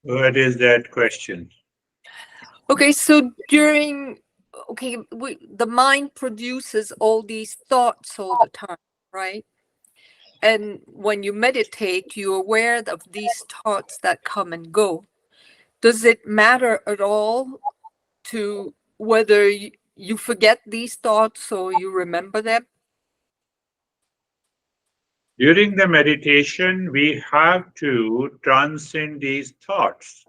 What is that question? Okay, so the mind produces all these thoughts all the time, right? And when you meditate, you're aware of these thoughts that come and go. Does it matter at all to whether you forget these thoughts or you remember them? During the meditation, we have to transcend these thoughts,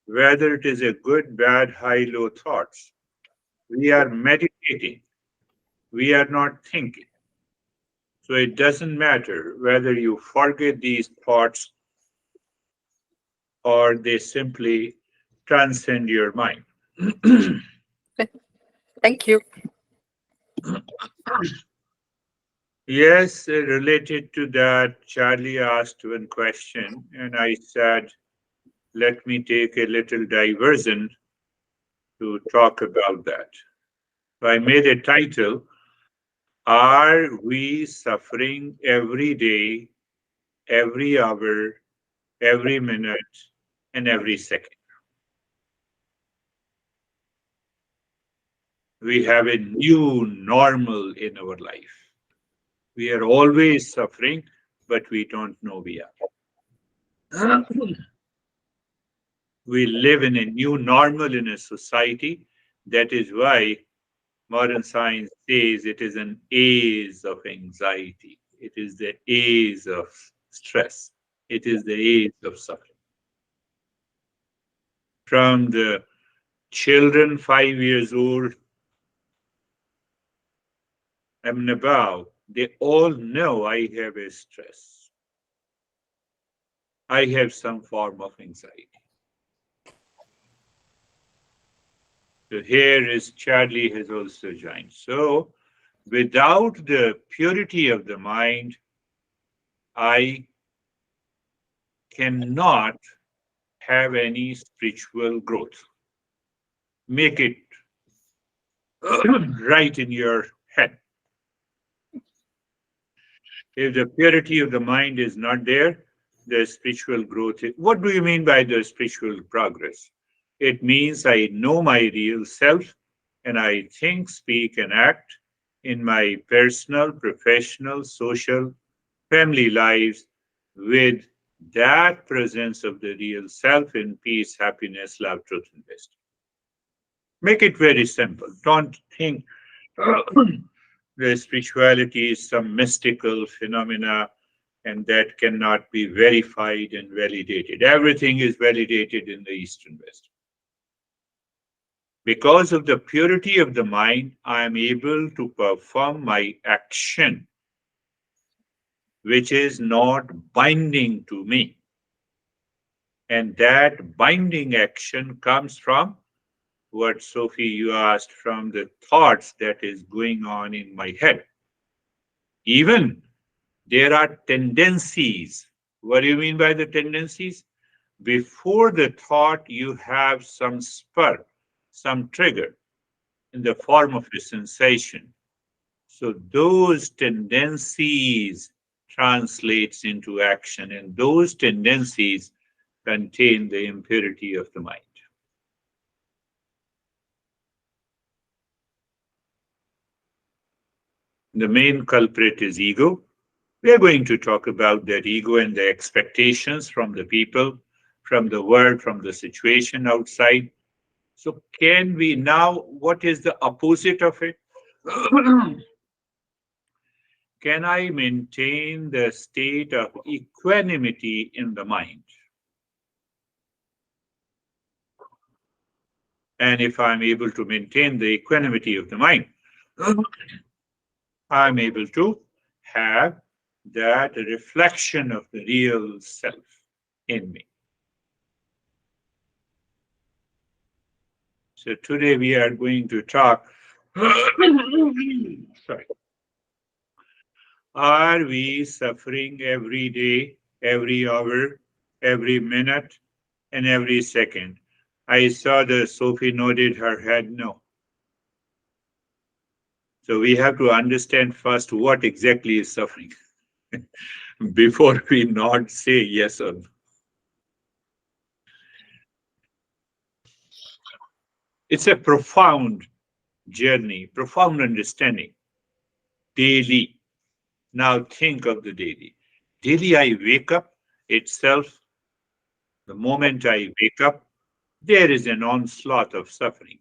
whether it is a good, bad, high, low thoughts. We are meditating, we are not thinking. So it doesn't matter whether you forget these thoughts or they simply transcend your mind. Thank you. Yes, related to that, Charlie asked one question, and I said, let me take a little diversion to talk about that. So I made a title: Are we suffering every day, every hour, every minute, and every second? We have a new normal in our life. We are always suffering, but we don't know we are. We live in a new normal in a society. That is why modern science says it is an age of anxiety. It is the age of stress. It is the age of suffering. From the children 5 years old and above, they all know I have a stress. I have some form of anxiety. So here is Charlie has also joined. So without the purity of the mind, I cannot have any spiritual growth. Make it right in your head. If the purity of the mind is not there, the spiritual growth. What do you mean by the spiritual progress? It means I know my real self and I think, speak, and act in my personal, professional, social, family lives with that presence of the real self in peace, happiness, love, truth, and wisdom. Make it very simple. Don't think the spirituality is some mystical phenomena and that cannot be verified and validated. Everything is validated in the Eastern West. Because of the purity of the mind, I am able to perform my action, which is not binding to me. And that binding action comes from what Sophie you asked, from the thoughts that is going on in my head. Even there are tendencies. What do you mean by the tendencies? Before the thought, you have some spur, some trigger in the form of a sensation. So those tendencies translates into action, and those tendencies contain the impurity of the mind. The main culprit is ego. We are going to talk about that ego and the expectations from the people, from the world, from the situation outside. So, can we now, what is the opposite of it? Can I maintain the state of equanimity in the mind? And if I'm able to maintain the equanimity of the mind, I'm able to have that reflection of the real self in me. So today we are going to talk. Sorry. Are we suffering every day, every hour, every minute, and every second? I saw the Sophie nodded her head no. So we have to understand first what exactly is suffering before we not say yes or no. It's a profound journey, profound understanding. Daily. Now think of the daily. Daily I wake up itself, the moment I wake up, there is an onslaught of suffering.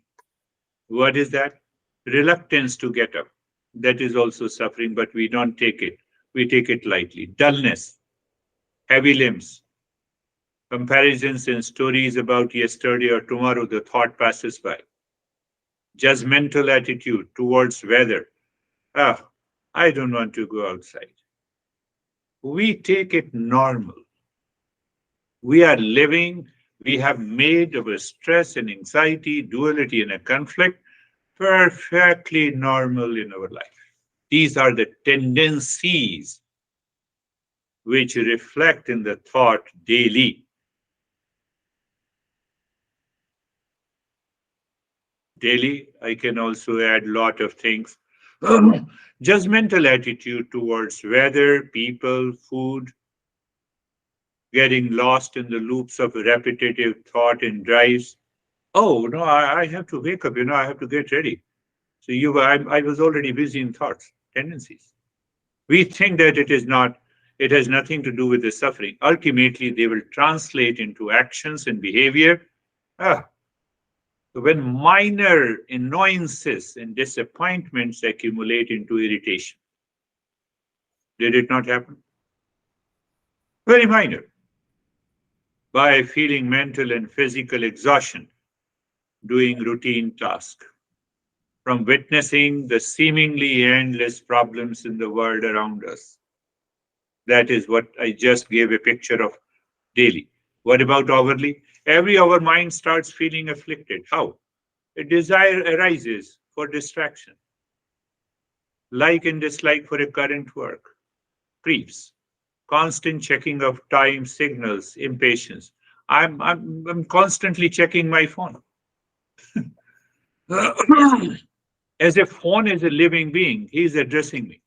What is that? Reluctance to get up. That is also suffering, but we don't take it. We take it lightly. Dullness, heavy limbs, comparisons and stories about yesterday or tomorrow, the thought passes by. Judgmental attitude towards weather. Ah, I don't want to go outside. We take it normal. We are living, we have made our stress and anxiety, duality, and a conflict perfectly normal in our life. These are the tendencies which reflect in the thought daily. Daily, I can also add lot of things. Judgmental attitude towards weather, people, food, getting lost in the loops of repetitive thought and drives. Oh, no, I have to wake up, I have to get ready. So I was already busy in thoughts, tendencies. We think that it has nothing to do with the suffering. Ultimately, they will translate into actions and behavior. Ah, so when minor annoyances and disappointments accumulate into irritation, did it not happen? Very minor. By feeling mental and physical exhaustion doing routine tasks, from witnessing the seemingly endless problems in the world around us. That is what I just gave a picture of daily. What about hourly? Every hour mind starts feeling afflicted. How? A desire arises for distraction. Like and dislike for a current work creeps. Constant checking of time signals impatience. I'm constantly checking my phone. As if phone is a living being, he is addressing me.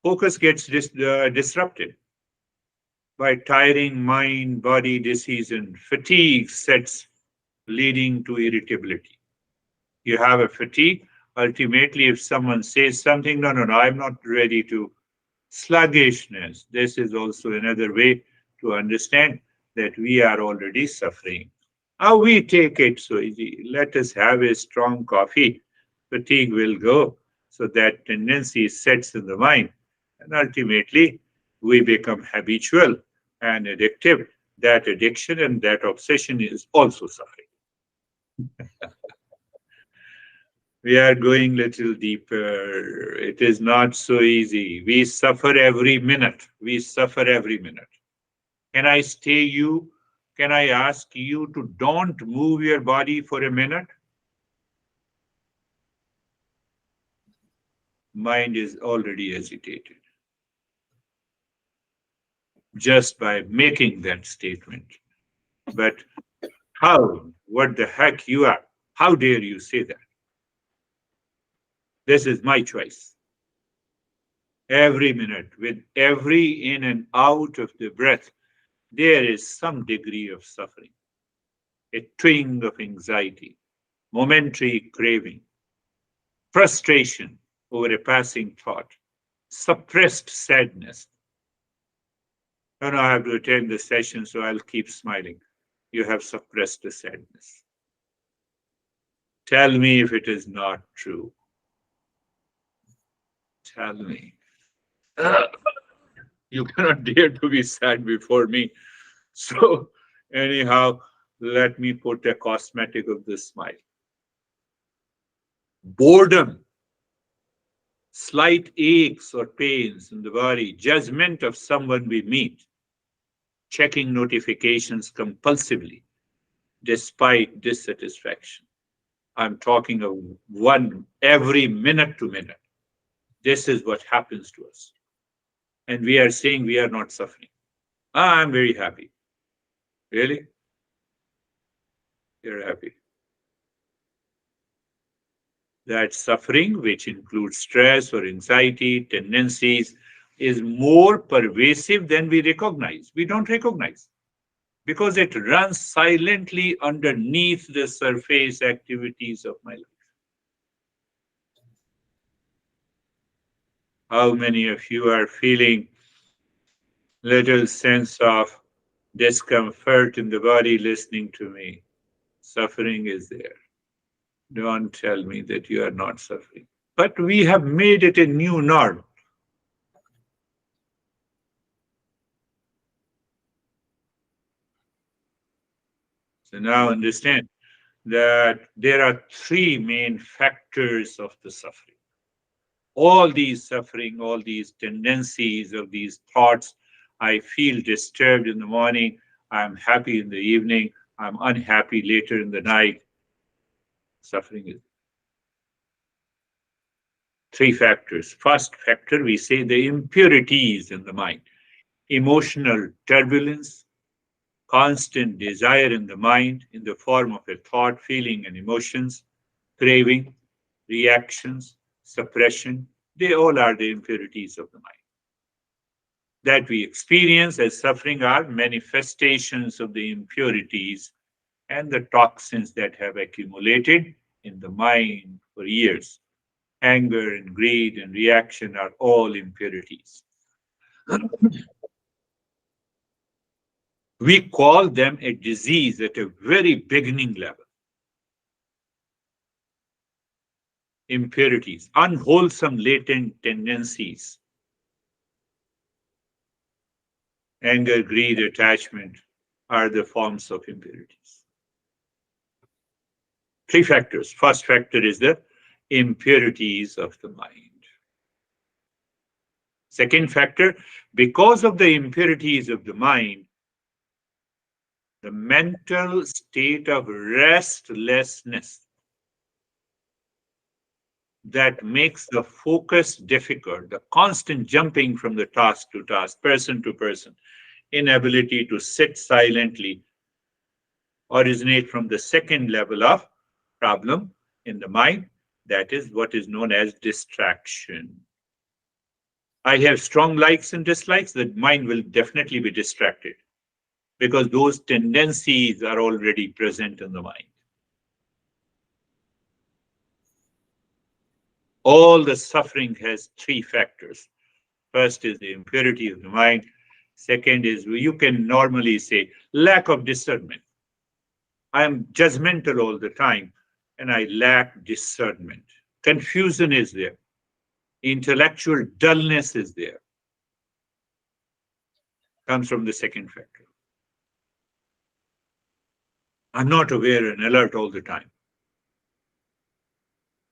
Focus gets disrupted by tiring mind, body disease, and fatigue sets leading to irritability. You have a fatigue. Ultimately, if someone says something, no, no, no, I'm not ready to, sluggishness. This is also another way to understand that we are already suffering. How we take it so easy. Let us have a strong coffee. Fatigue will go. So that tendency sets in the mind. And ultimately, we become habitual and addictive. That addiction and that obsession is also suffering. We are going little deeper. It is not so easy. We suffer every minute. We suffer every minute. Can I stay you? Can I ask you to don't move your body for a minute? Mind is already agitated just by making that statement. But how? What the heck you are? How dare you say that? This is my choice. Every minute, with every in and out of the breath, there is some degree of suffering, a twinge of anxiety, momentary craving, frustration over a passing thought, suppressed sadness. No, no, I have to attend the session, so I'll keep smiling. You have suppressed the sadness. Tell me if it is not true. Tell me. You cannot dare to be sad before me. So, anyhow, let me put a cosmetic of the smile. Boredom, slight aches or pains in the body, judgment of someone we meet, checking notifications compulsively despite dissatisfaction. I'm talking of one every minute to minute. This is what happens to us. And we are saying we are not suffering. I'm very happy. Really? You're happy. That suffering, which includes stress or anxiety, tendencies, is more pervasive than we recognize. We don't recognize. because it runs silently underneath the surface activities of my life. How many of you are feeling little sense of discomfort in the body listening to me? Suffering is there. Don't tell me that you are not suffering. But we have made it a new norm. So now understand that there are three main factors of the suffering. All these suffering, all these tendencies of these thoughts, I feel disturbed in the morning, I'm happy in the evening, I'm unhappy later in the night. Suffering is three factors. First factor, we say the impurities in the mind, emotional turbulence, constant desire in the mind in the form of a thought, feeling, and emotions, craving, reactions, suppression. They all are the impurities of the mind that we experience as suffering are manifestations of the impurities and the toxins that have accumulated in the mind for years. Anger and greed and reaction are all impurities. We call them a disease at a very beginning level. Impurities, unwholesome latent tendencies, anger, greed, attachment are the forms of impurities. Three factors. First factor is the impurities of the mind. Second factor, because of the impurities of the mind, the mental state of restlessness that makes the focus difficult, the constant jumping from the task to task, person to person, inability to sit silently, originate from the second level of problem in the mind. That is what is known as distraction. I have strong likes and dislikes, the mind will definitely be distracted because those tendencies are already present in the mind. All the suffering has three factors. First is the impurity of the mind. Second is, you can normally say, lack of discernment. I am judgmental all the time and I lack discernment. Confusion is there. Intellectual dullness is there. Comes from the second factor. I'm not aware and alert all the time.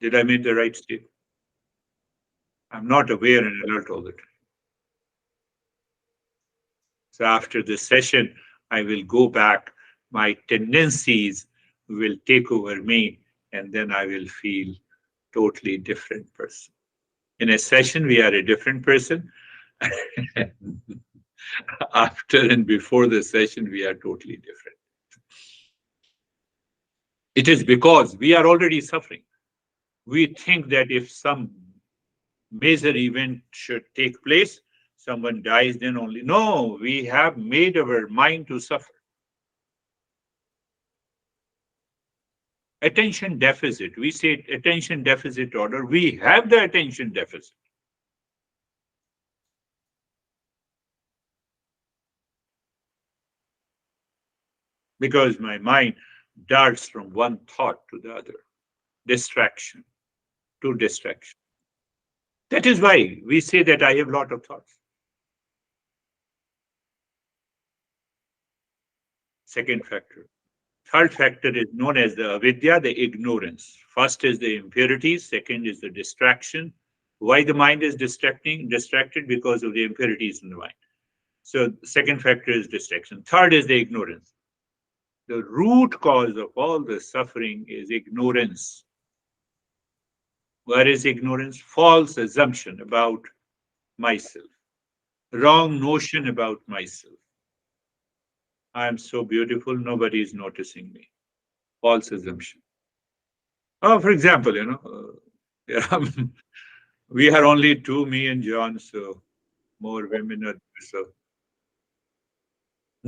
Did I make the right statement? I'm not aware and alert all the time. So after this session, I will go back. My tendencies will take over me, and then I will feel totally different person. In a session, we are a different person. After and before the session, we are totally different. It is because we are already suffering. We think that if some major event should take place, someone dies, then only. No, we have made our mind to suffer. Attention deficit. We say attention deficit order. We have the attention deficit. Because my mind darts from one thought to the other. Distraction to distraction. That is why we say that I have a lot of thoughts. Second factor. Third factor is known as the avidya, the ignorance. First is the impurities. Second is the distraction. Why the mind is distracted? Because of the impurities in the mind. So second factor is distraction. Third is the ignorance. The root cause of all the suffering is ignorance. What is ignorance? False assumption about myself, wrong notion about myself. I am so beautiful, nobody is noticing me. False assumption. Oh, for example, yeah, we are only two, me and John, so more women are there. So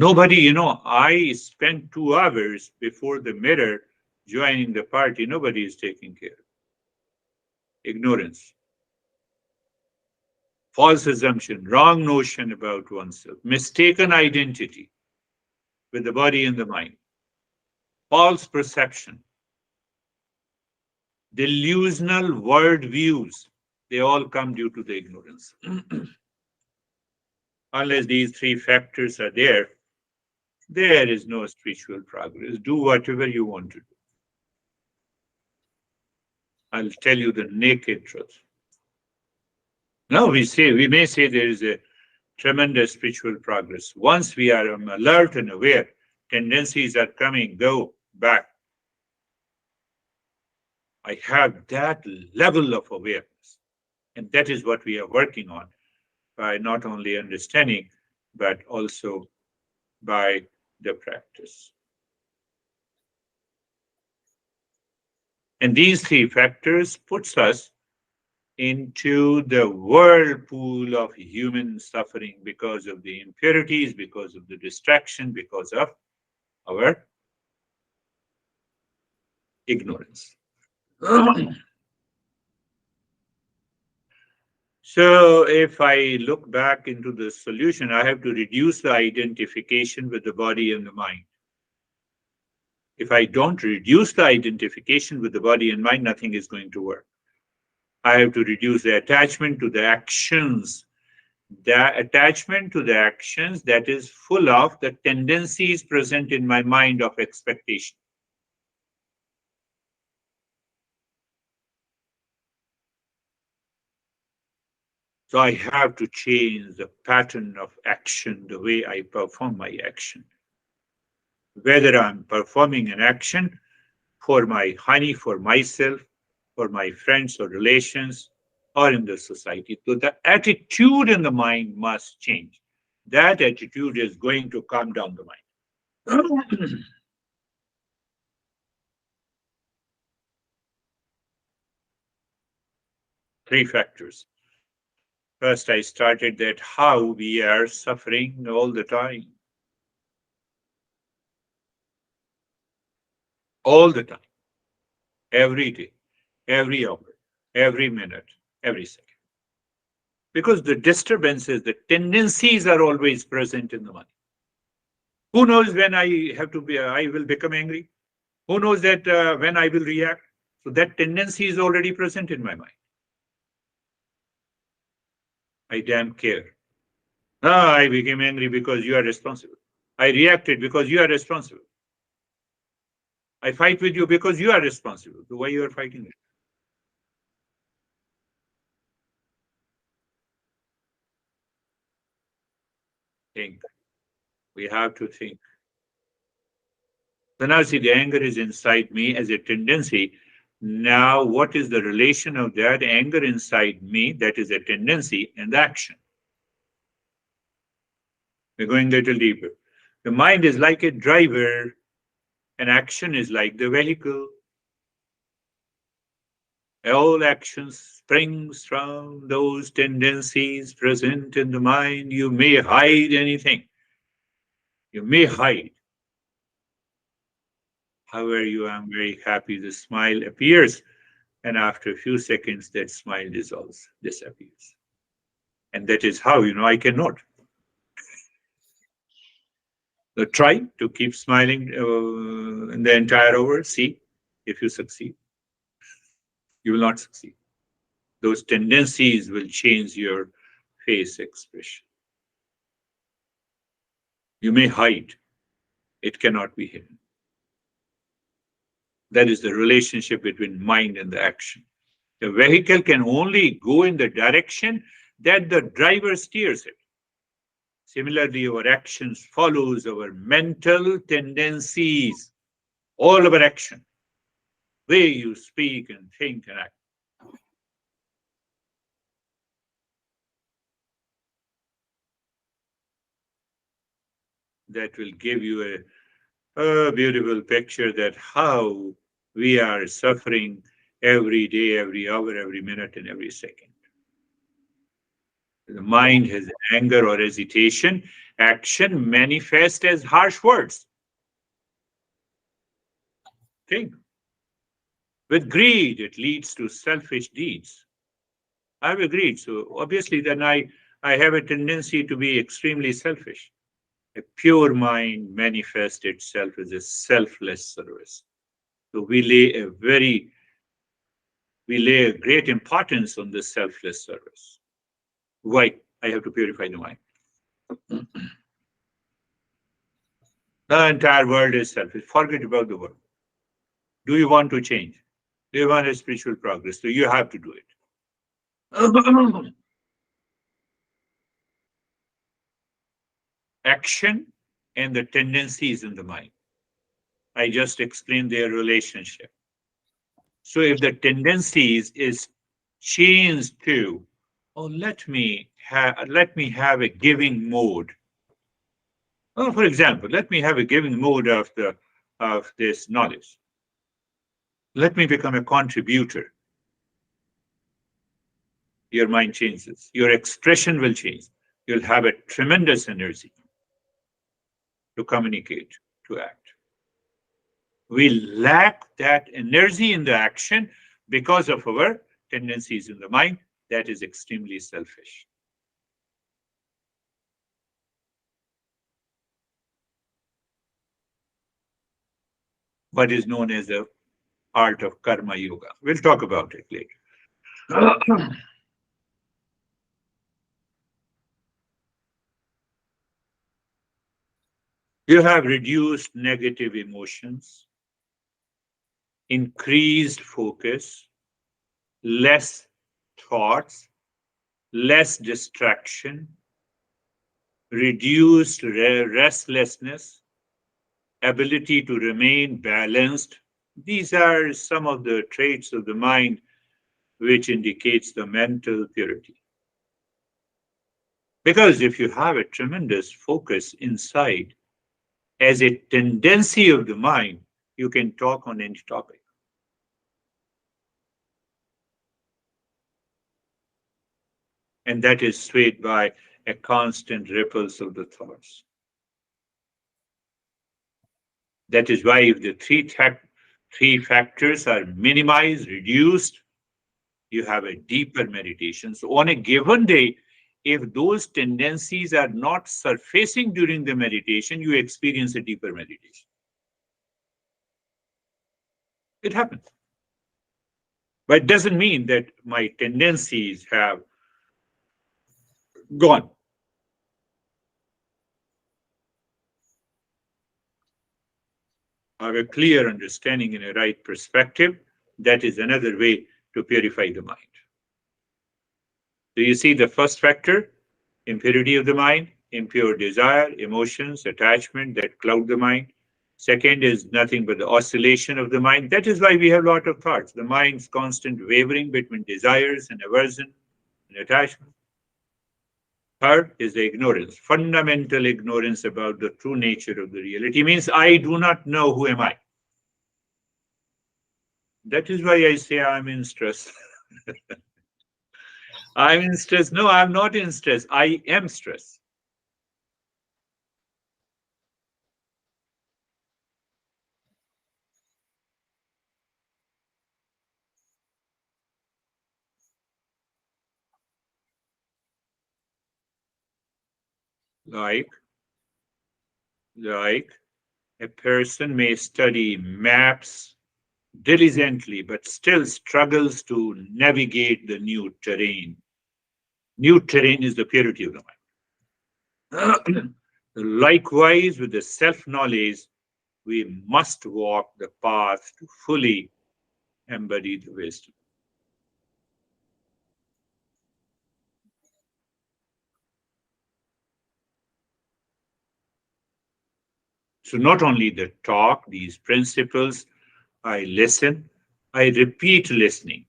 Nobody, I spent 2 hours before the mirror joining the party. Nobody is taking care. Ignorance, false assumption, wrong notion about oneself, mistaken identity with the body and the mind, false perception, delusional world views. They all come due to the ignorance. Unless these three factors are there, there is no spiritual progress. Do whatever you want to do. I'll tell you the naked truth. Now we may say there is a tremendous spiritual progress. Once we are alert and aware, tendencies are coming, go back. I have that level of awareness. And that is what we are working on by not only understanding, but also by the practice. And these three factors puts us into the whirlpool of human suffering because of the impurities, because of the distraction, because of our ignorance. So if I look back into the solution, I have to reduce the identification with the body and the mind. If I don't reduce the identification with the body and mind, nothing is going to work. I have to reduce the attachment to the actions. The attachment to the actions that is full of the tendencies present in my mind of expectation. So I have to change the pattern of action, the way I perform my action. Whether I'm performing an action for my honey, for myself, for my friends or relations, or in the society. So the attitude in the mind must change. That attitude is going to calm down the mind. Three factors. First, I started that how we are suffering all the time. All the time. Every day, every hour, every minute, every second. Because the disturbances, the tendencies are always present in the mind. Who knows when I will become angry? Who knows that when I will react? So that tendency is already present in my mind. I damn care. Ah, I became angry because you are responsible. I reacted because you are responsible. I fight with you because you are responsible. So why you are fighting me? Think. We have to think. So now see, the anger is inside me as a tendency. Now, what is the relation of that anger inside me, that is a tendency, and the action? We're going a little deeper. The mind is like a driver, and action is like the vehicle. All action springs from those tendencies present in the mind. You may hide anything. You may hide. However, you are very happy. The smile appears, and after a few seconds, that smile dissolves, disappears. And that is how, I cannot. So try to keep smiling in the entire hour. See if you succeed. You will not succeed. Those tendencies will change your face expression. You may hide, it cannot be hidden. That is the relationship between mind and the action. The vehicle can only go in the direction that the driver steers it. Similarly, our actions follows our mental tendencies, all our action, way you speak and think and act. That will give you a beautiful picture that how we are suffering every day, every hour, every minute, and every second. The mind has anger or hesitation, Action manifests as harsh words. Think. With greed, it leads to selfish deeds. I've agreed. So obviously, then I have a tendency to be extremely selfish. A pure mind manifests itself as a selfless service. So we lay a great importance on the selfless service. Why? I have to purify the mind. The entire world is selfish. Forget about the world. Do you want to change? Do you want a spiritual progress? So you have to do it. Action and the tendencies in the mind. I just explained their relationship. So if the tendencies is changed to, oh, let me have a giving mode. Well, for example, let me have a giving mode of this knowledge. Let me become a contributor. Your mind changes. Your expression will change. You'll have a tremendous energy to communicate, to act. We lack that energy in the action because of our tendencies in the mind. That is extremely selfish. What is known as the art of karma yoga. We'll talk about it later. You have reduced negative emotions, increased focus, less thoughts, less distraction, reduced restlessness, ability to remain balanced. These are some of the traits of the mind which indicates the mental purity. Because if you have a tremendous focus inside, as a tendency of the mind, you can talk on any topic. And that is swayed by a constant ripples of the thoughts. That is why if the three factors are minimized, reduced, you have a deeper meditation. So on a given day, if those tendencies are not surfacing during the meditation, you experience a deeper meditation. It happens. But it doesn't mean that my tendencies have gone. I have a clear understanding and a right perspective. That is another way to purify the mind. So you see the first factor, impurity of the mind, impure desire, emotions, attachment that cloud the mind. Second is nothing but the oscillation of the mind. That is why we have a lot of thoughts. The mind's constant wavering between desires and aversion and attachment. Third is the ignorance, fundamental ignorance about the true nature of the reality. Means I do not know who am I. That is why I say I'm in stress. I'm in stress. No, I'm not in stress. I am stress. Like, like a person may study maps diligently, but still struggles to navigate the new terrain. New terrain is the purity of the mind. Likewise, with the self knowledge, we must walk the path to fully embody the wisdom. So, not only the talk, these principles, I listen, I repeat listening,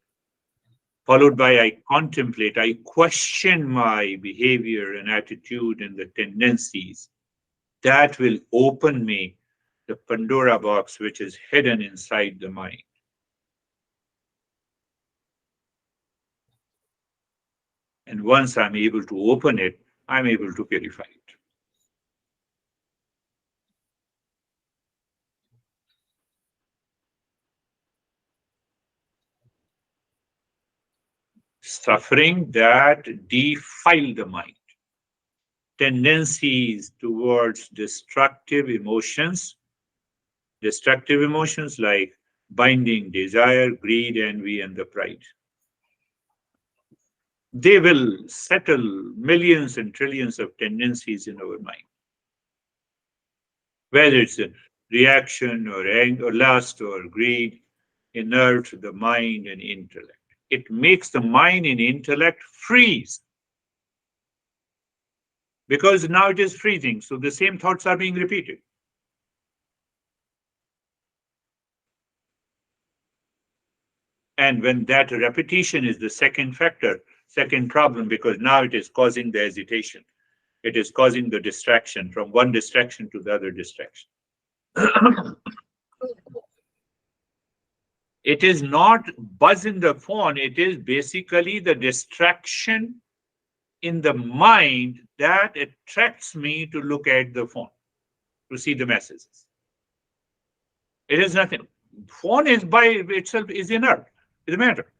followed by I contemplate, I question my behavior and attitude and the tendencies. That will open me the Pandora box which is hidden inside the mind. And once I'm able to open it, I'm able to purify it. suffering that defile the mind, tendencies towards destructive emotions like binding desire, greed, envy, and the pride. They will settle millions and trillions of tendencies in our mind, whether it's a reaction or anger, or lust or greed, inert the mind and intellect. It makes the mind and intellect freeze because now it is freezing. So the same thoughts are being repeated. And when that repetition is the second factor, second problem, because now it is causing the hesitation. It is causing the distraction from one distraction to the other distraction. It is not buzz in the phone, it is basically the distraction in the mind that attracts me to look at the phone, to see the messages. It is nothing. Phone is by itself is inert. It doesn't matter.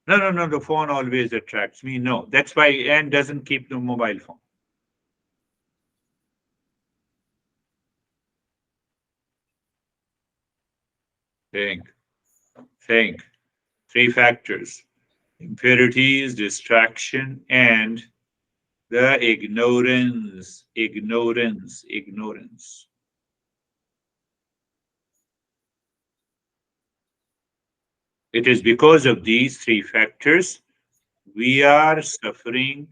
No, the phone always attracts me. No, that's why Anne doesn't keep the mobile phone. Think, think. Three factors: impurities, distraction, and the ignorance. It is because of these three factors we are suffering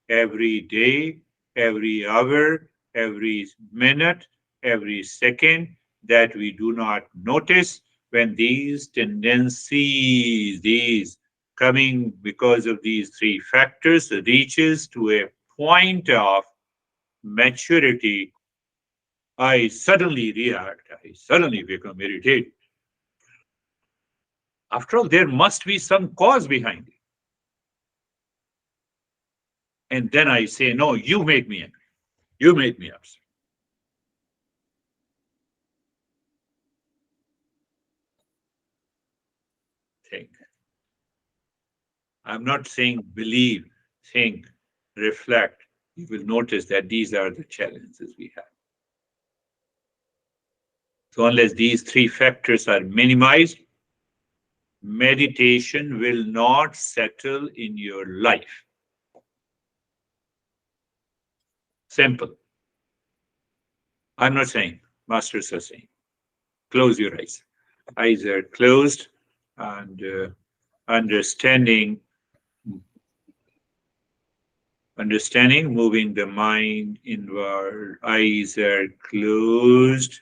every day, every hour, every minute, every second that we do not notice when these tendencies, these coming because of these three factors, reaches to a point of maturity. I suddenly react, I suddenly become irritated. After all, there must be some cause behind it. And then I say, no, you made me angry. You made me upset. Think. I'm not saying believe, think, reflect. You will notice that these are the challenges we have. So, unless these three factors are minimized, meditation will not settle in your life. Simple. I'm not saying, masters are saying, close your eyes. Eyes are closed and understanding moving the mind inward. Eyes are closed.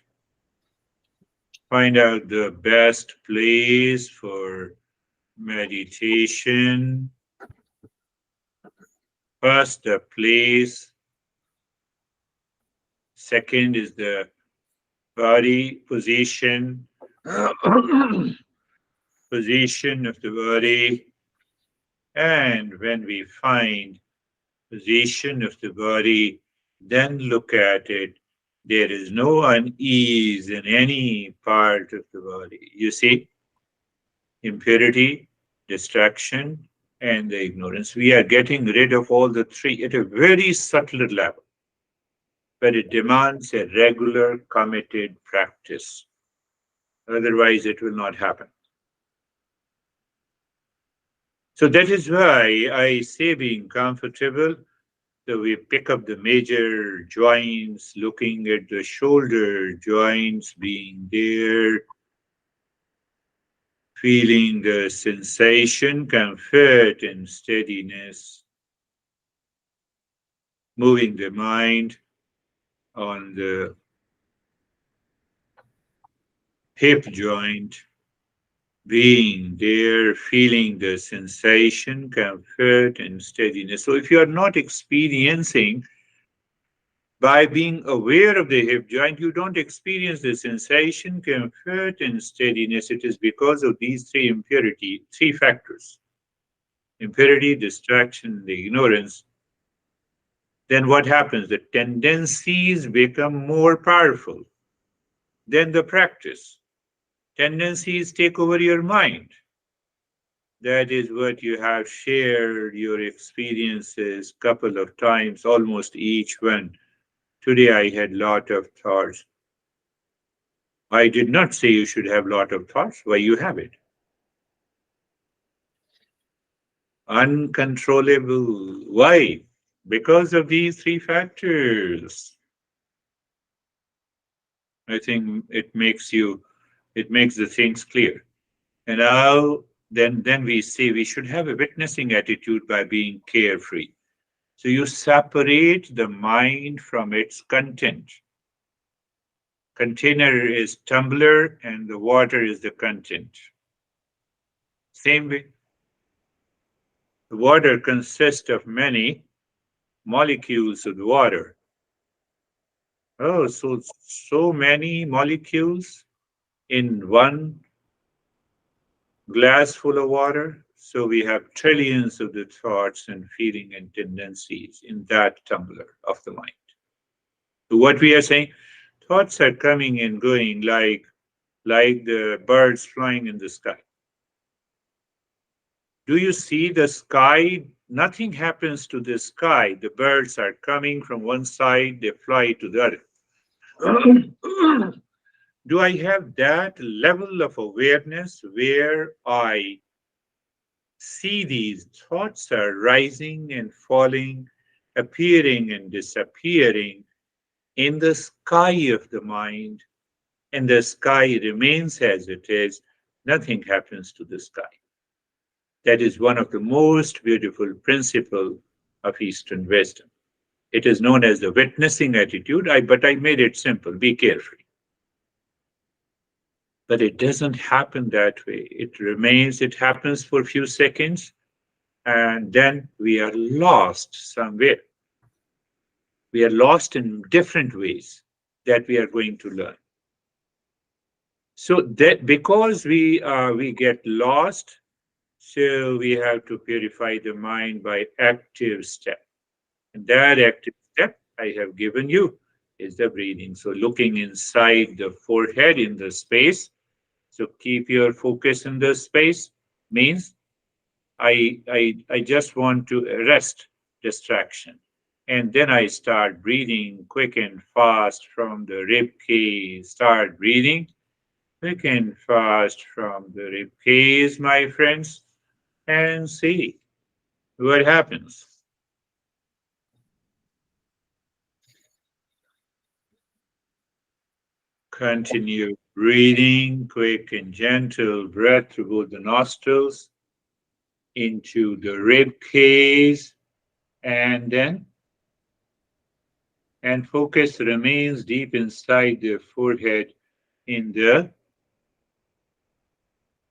Find out the best place for meditation. First, the place. Second is the body position. Position of the body. And when we find position of the body, then look at it. There is no unease in any part of the body. You see, impurity, distraction, and the ignorance. We are getting rid of all the three at a very subtle level, but it demands a regular, committed practice. Otherwise, it will not happen. So that is why I say being comfortable. So we pick up the major joints, looking at the shoulder joints being there, feeling the sensation, comfort, and steadiness, moving the mind on the hip joint, being there, feeling the sensation, comfort, and steadiness. So if you are not experiencing by being aware of the hip joint, you don't experience the sensation, comfort, and steadiness. It is because of these three factors: impurity, distraction, the ignorance. Then what happens? The tendencies become more powerful than the practice. Tendencies take over your mind. That is what you have shared your experiences couple of times, almost each one. Today I had lot of thoughts. I did not say you should have lot of thoughts. Why you have it? Uncontrollable. Why? Because of these three factors. I think it makes the things clear. And now, then we say we should have a witnessing attitude by being carefree. So you separate the mind from its content. Container is tumbler and the water is the content. Same way, the water consists of many molecules of water. Oh, so many molecules in one glass full of water. So we have trillions of the thoughts and feeling and tendencies in that tumbler of the mind. So what we are saying, thoughts are coming and going like the birds flying in the sky. Do you see the sky? Nothing happens to the sky. The birds are coming from one side, they fly to the other. Do I have that level of awareness where I see these thoughts are rising and falling, appearing and disappearing in the sky of the mind, and the sky remains as it is, nothing happens to the sky. That is one of the most beautiful principles of Eastern wisdom. It is known as the witnessing attitude, but I made it simple. Be careful. But it doesn't happen that way. It remains, it happens for a few seconds, and then we are lost somewhere. We are lost in different ways that we are going to learn. So that because we get lost, so we have to purify the mind by active step. And that active step I have given you is the breathing. So looking inside the forehead in the space. So keep your focus in the space means I just want to arrest distraction. And then I start breathing quick and fast from the rib cage. Start breathing quick and fast from the rib cage, my friends, and see what happens. Continue breathing, quick and gentle breath through both the nostrils into the rib cage, and then and focus remains deep inside the forehead in the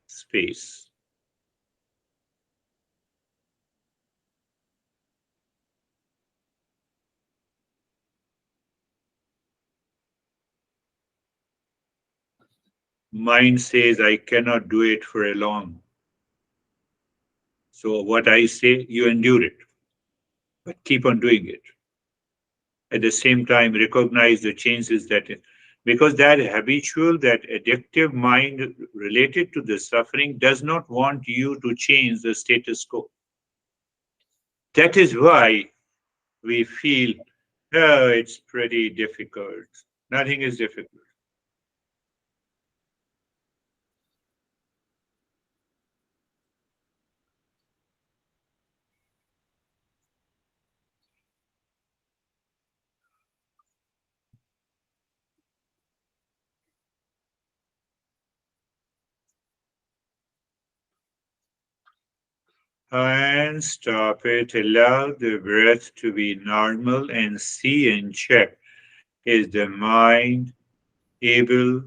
space. Mind says, I cannot do it for a long. So, what I say, you endure it, but keep on doing it. At the same time, recognize the changes that, because that habitual, that addictive mind related to the suffering does not want you to change the status quo. That is why we feel, oh, it's pretty difficult. Nothing is difficult. And stop it. Allow the breath to be normal and see and check. Is the mind able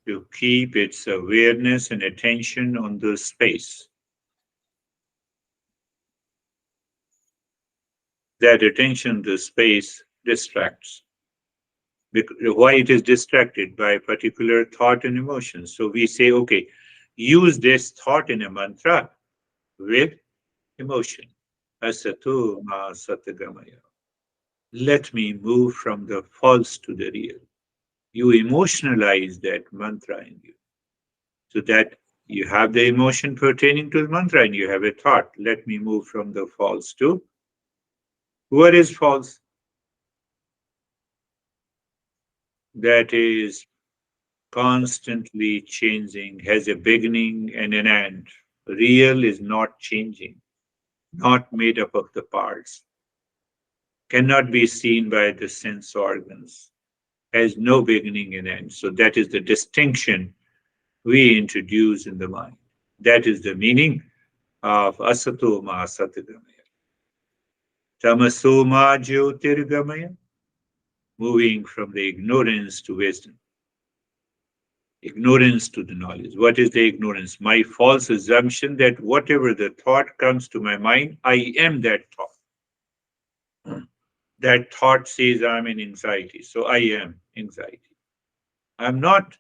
to keep its awareness and attention on the space? That attention to space distracts. Why it is distracted by a particular thought and emotion. So we say, okay, use this thought in a mantra with emotion. Asato ma satagamaya. Let me move from the false to the real. You emotionalize that mantra in you. So that You have the emotion pertaining to the mantra and you have a thought. Let me move from the false to what is false? That is constantly changing, has a beginning and an end. Real is not changing, not made up of the parts, cannot be seen by the sense organs, has no beginning and end. So that is the distinction we introduce in the mind. That is the meaning of asato ma satgamaya, tamaso ma jyotirgamaya, moving from the ignorance to wisdom, ignorance to the knowledge. What is the ignorance? My false assumption that whatever the thought comes to my mind, I am that thought. That thought says I'm in anxiety, so I am anxiety. I'm not,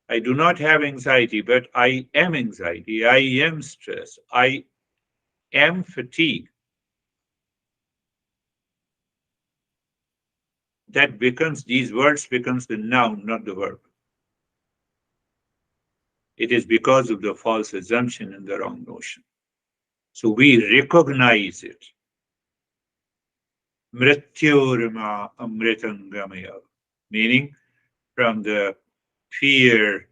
I do not have anxiety, but I am anxiety. I am stress. I am fatigue. That becomes, these words becomes the noun, not the verb. It is because of the false assumption and the wrong notion. So we recognize it. Mrityorma amritangamaya, meaning from the fear,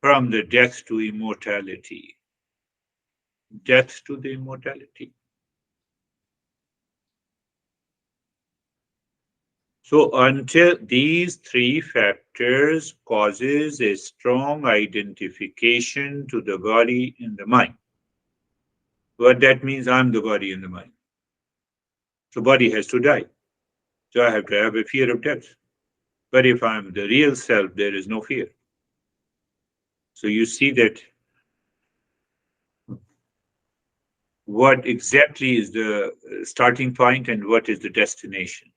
from the death to immortality. Death to the immortality. So until these three factors causes a strong identification to the body and the mind. What that means, I'm the body and the mind. So body has to die. So I have to have a fear of death. But if I'm the real self, there is no fear. So you see that what exactly is the starting point and what is the destination.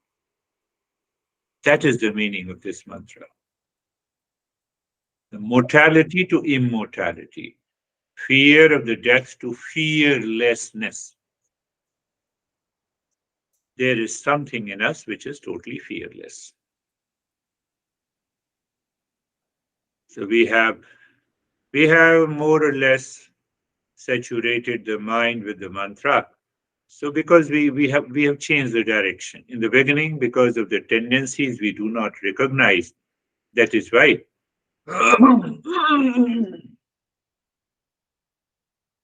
That is the meaning of this mantra. The mortality to immortality, fear of the death to fearlessness. There is something in us which is totally fearless. So we have more or less saturated the mind with the mantra. So because we have changed the direction. In the beginning, because of the tendencies we do not recognize, that is why.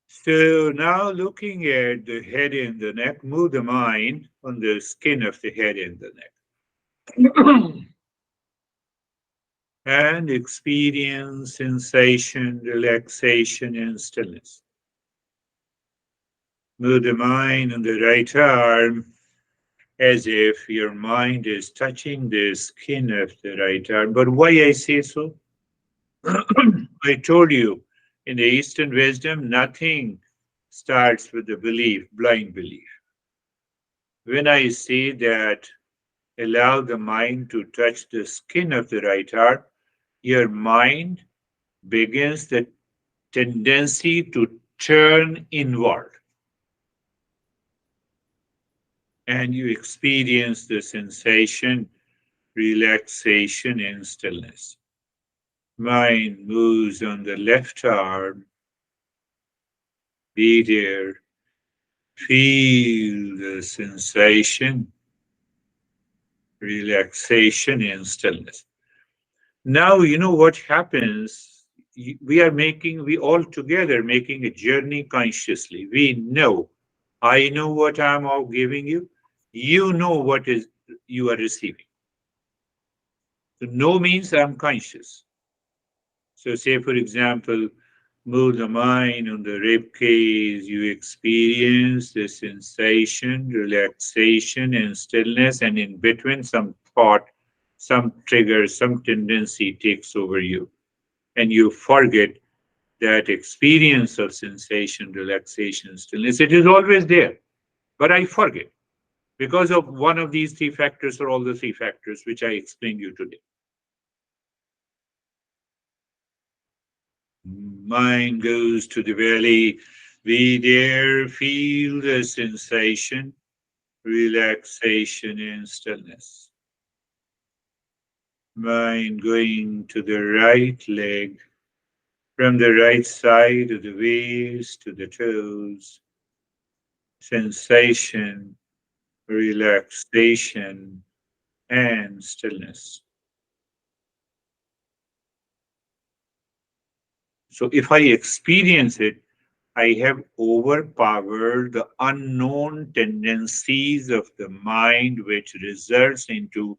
So now looking at the head and the neck, move the mind on the skin of the head and the neck. And experience sensation, relaxation, and stillness. Move the mind on the right arm as if your mind is touching the skin of the right arm. But why I say so? I told you in the Eastern wisdom, nothing starts with the belief, blind belief. When I say that allow the mind to touch the skin of the right arm, your mind begins the tendency to turn inward and you experience the sensation, relaxation, and stillness. Mind moves on the left arm, be there, feel the sensation, relaxation, and stillness. Now, you know what happens? We all together making a journey consciously. We know, I know what I'm all giving you. You know what is you are receiving. So know means I'm conscious. So say, for example, move the mind on the rib cage, you experience the sensation, relaxation, and stillness, and in between, some thought, some trigger, some tendency takes over you, and you forget that experience of sensation, relaxation, stillness. It is always there, but I forget because of one of these three factors or all the three factors which I explained you today. Mind goes to the belly. We there feel the sensation, relaxation, and stillness. Mind going to the right leg. From the right side of the waist to the toes, sensation, relaxation, and stillness. So if I experience it, I have overpowered the unknown tendencies of the mind, which results into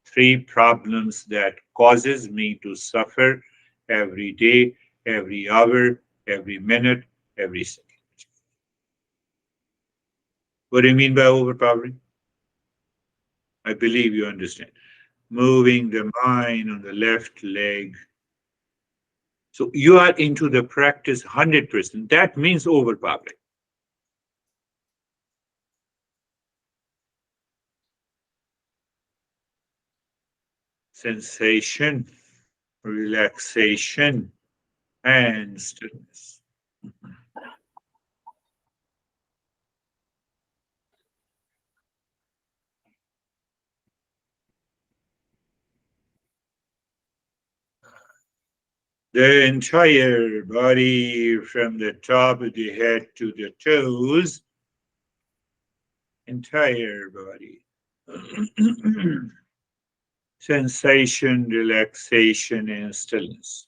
three problems that causes me to suffer every day, every hour, every minute, every second. What do you mean by overpowering? I believe you understand. Moving the mind on the left leg. So you are into the practice 100%. That means overpowering. Sensation, relaxation, and stillness. The entire body from the top of the head to the toes, entire body. Sensation, relaxation, and stillness.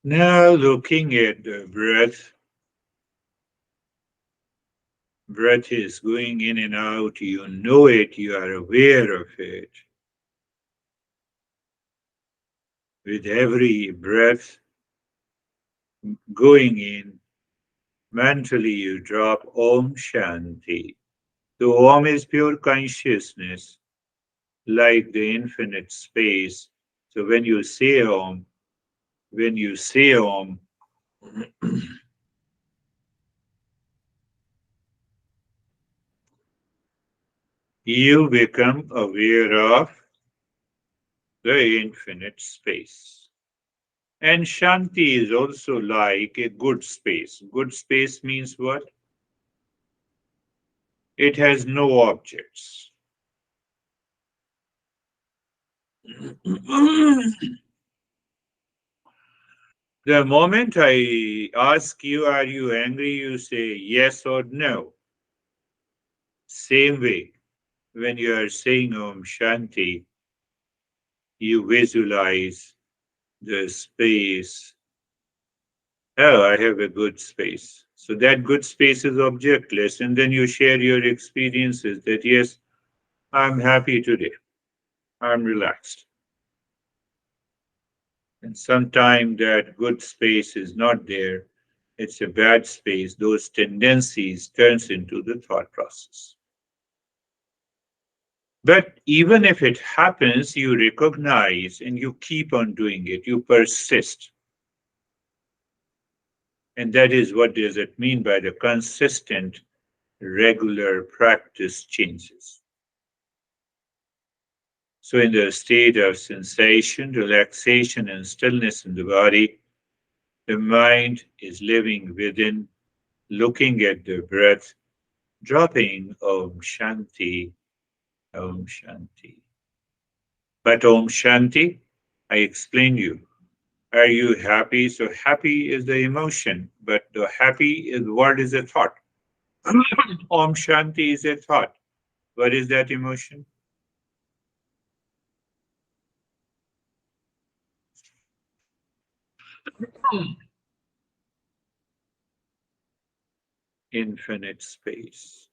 Now looking at the breath, breath is going in and out. You know it, you are aware of it. With every breath going in, mentally you drop Om Shanti. So Om is pure consciousness, like the infinite space. So when you say Om, you become aware of the infinite space. And Shanti is also like a good space. Good space means what? It has no objects. The moment I ask you, are you angry? You say yes or no. Same way, when you are saying Om Shanti, you visualize the space. Oh, I have a good space. So that good space is objectless. And then you share your experiences that, yes, I'm happy today. I'm relaxed. And sometimes that good space is not there. It's a bad space. Those tendencies turns into the thought process. But even if it happens, you recognize and you keep on doing it. You persist. And that is what does it mean by the consistent, regular practice changes. So in the state of sensation, relaxation, and stillness in the body, the mind is living within, looking at the breath, dropping Om Shanti, Om Shanti. But Om Shanti, I explain you. Are you happy? So happy is the emotion, but the happy is word is a thought. Om Shanti is a thought. What is that emotion? Infinite space.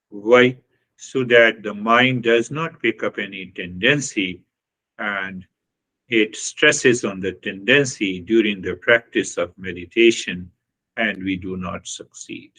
Why? So that the mind does not pick up any tendency and it stresses on the tendency during the practice of meditation and we do not succeed.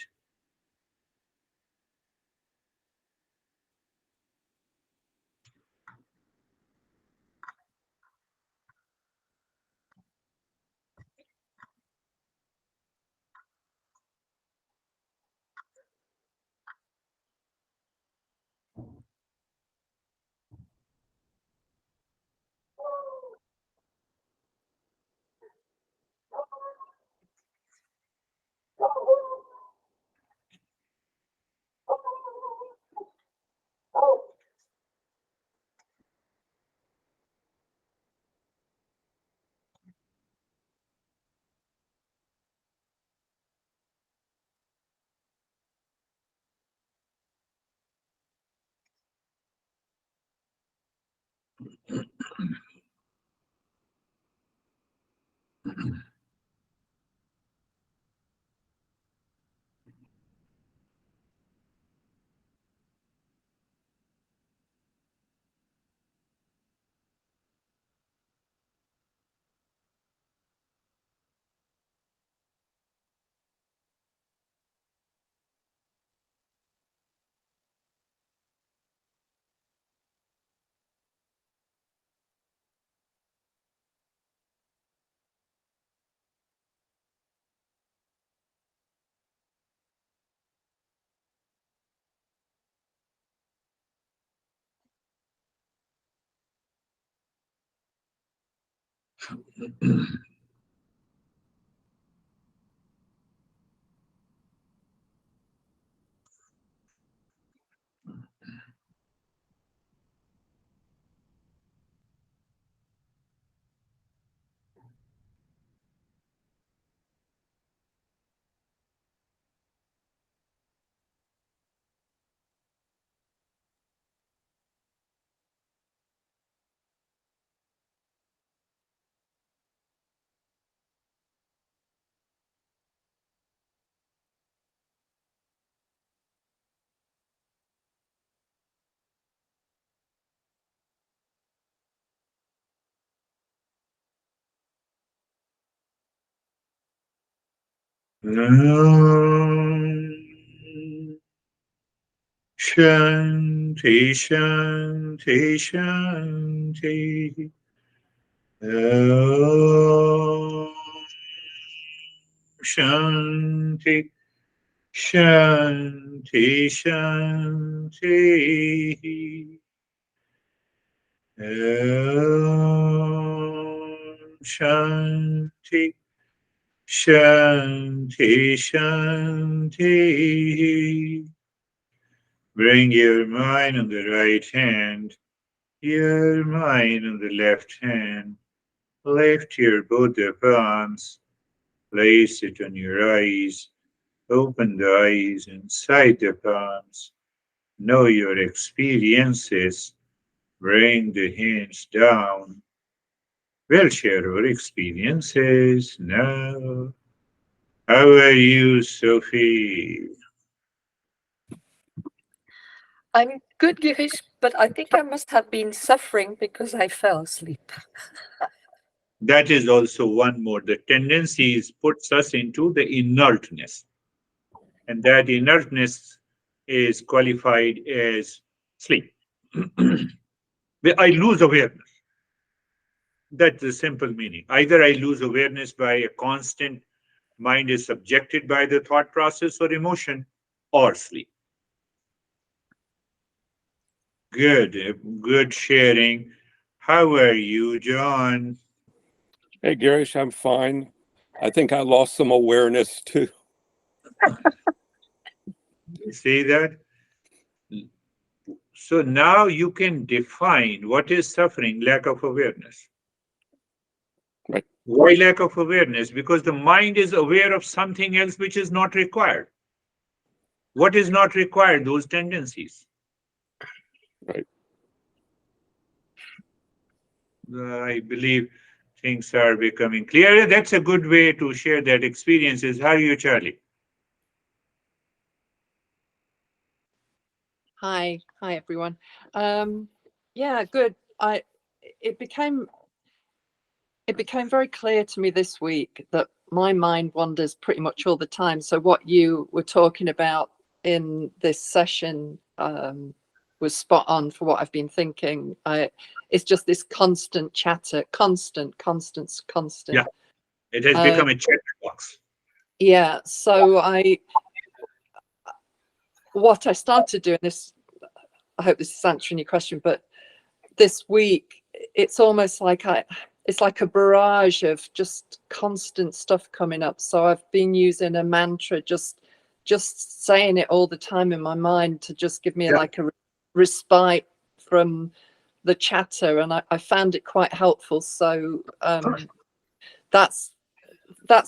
Shanti, Shanti, Shanti. Om Shanti, Shanti, Shanti. Om Shanti, Shanti, Shanti. Bring your mind on the right hand, your mind on the left hand. Lift your both the palms, place it on your eyes. Open the eyes inside the palms. Know your experiences. Bring the hands down. We'll share our experiences now. How are you, Sophie? I'm good, Girish, but I think I must have been suffering because I fell asleep. That is also one more. The tendencies puts us into the inertness, and that inertness is qualified as sleep. I lose awareness. That's the simple meaning. Either I lose awareness by a constant mind is subjected by the thought process or emotion, or sleep. Good, good sharing. How are you, John? Hey, Girish, I'm fine. I think I lost some awareness too. You see that? So now you can define what is suffering, lack of awareness. Right. Why lack of awareness? Because the mind is aware of something else which is not required. What is not required? Those tendencies. Right. I believe things are becoming clearer. That's a good way to share that experiences. How are you, Charlie? Hi everyone. Yeah, good. It became very clear to me this week that my mind wanders pretty much all the time. So what you were talking about in this session was spot on for what I've been thinking. It's just this constant chatter, constant. Yeah, it has become a chatterbox. Yeah. So what I started doing this, I hope this is answering your question, but this week it's almost like it's like a barrage of just constant stuff coming up. So I've been using a mantra, just saying it all the time in my mind to just give me like a respite from the chatter, and I found it quite helpful. So that's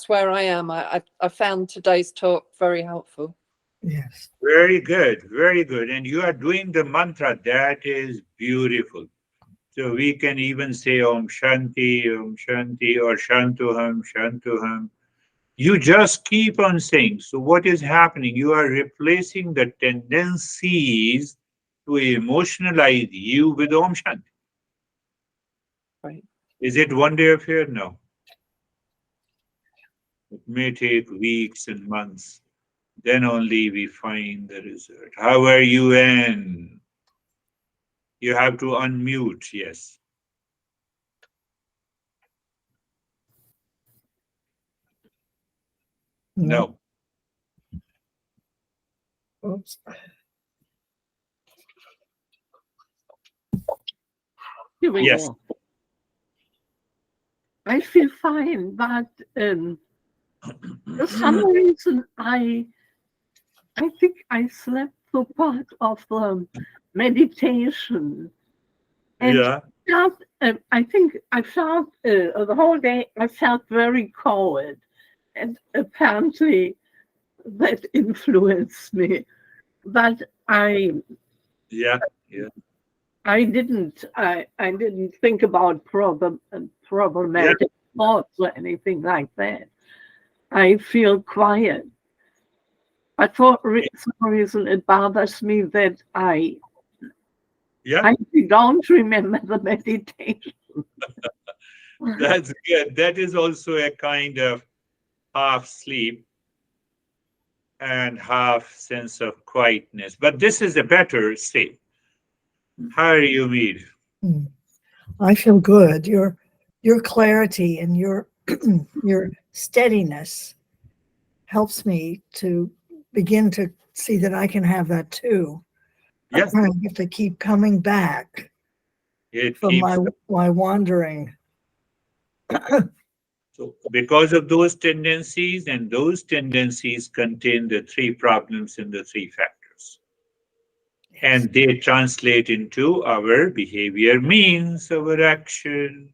where I am. I found today's talk very helpful. Yes. Very good, very good. And you are doing the mantra. That is beautiful. So we can even say Om Shanti, or Shantuham, Shantuham. You just keep on saying. So what is happening? You are replacing the tendencies to emotionalize you with Om Shanti. Right. Is it one day affair? No. It may take weeks and months. Then only we find the result. How are you, Anne? You have to unmute, yes. No. Oops. Here we Yes. go. I feel fine, but for some reason I think I slept through part of the meditation, and Yeah. I think I felt the whole day I felt very cold, and apparently that influenced me. But Yeah. Yeah. I didn't think about problematic thoughts or anything like that. I feel quiet. But for some reason, it bothers me that Yeah. I don't remember the meditation. That's good. That is also a kind of half sleep and half sense of quietness. But this is a better state. How are you, Mead? I feel good. Your clarity and your your steadiness helps me to begin to see that I can have that too. Yeah. I have to keep coming back It from keeps. my wandering. So, because of those tendencies, and those tendencies contain the three problems in the three factors. And they translate into our behavior, means our action.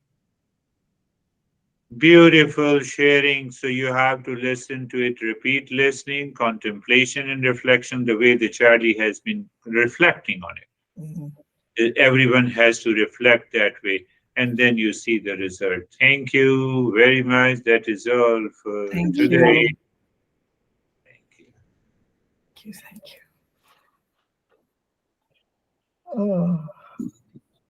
Beautiful sharing. So, you have to listen to it, repeat listening, contemplation, and reflection, the way the Charlie has been reflecting on it. Mhm. Everyone has to reflect that way, and then you see the result. Thank you very much. That is all for Thank today. you. Thank you. Thank you. Oh.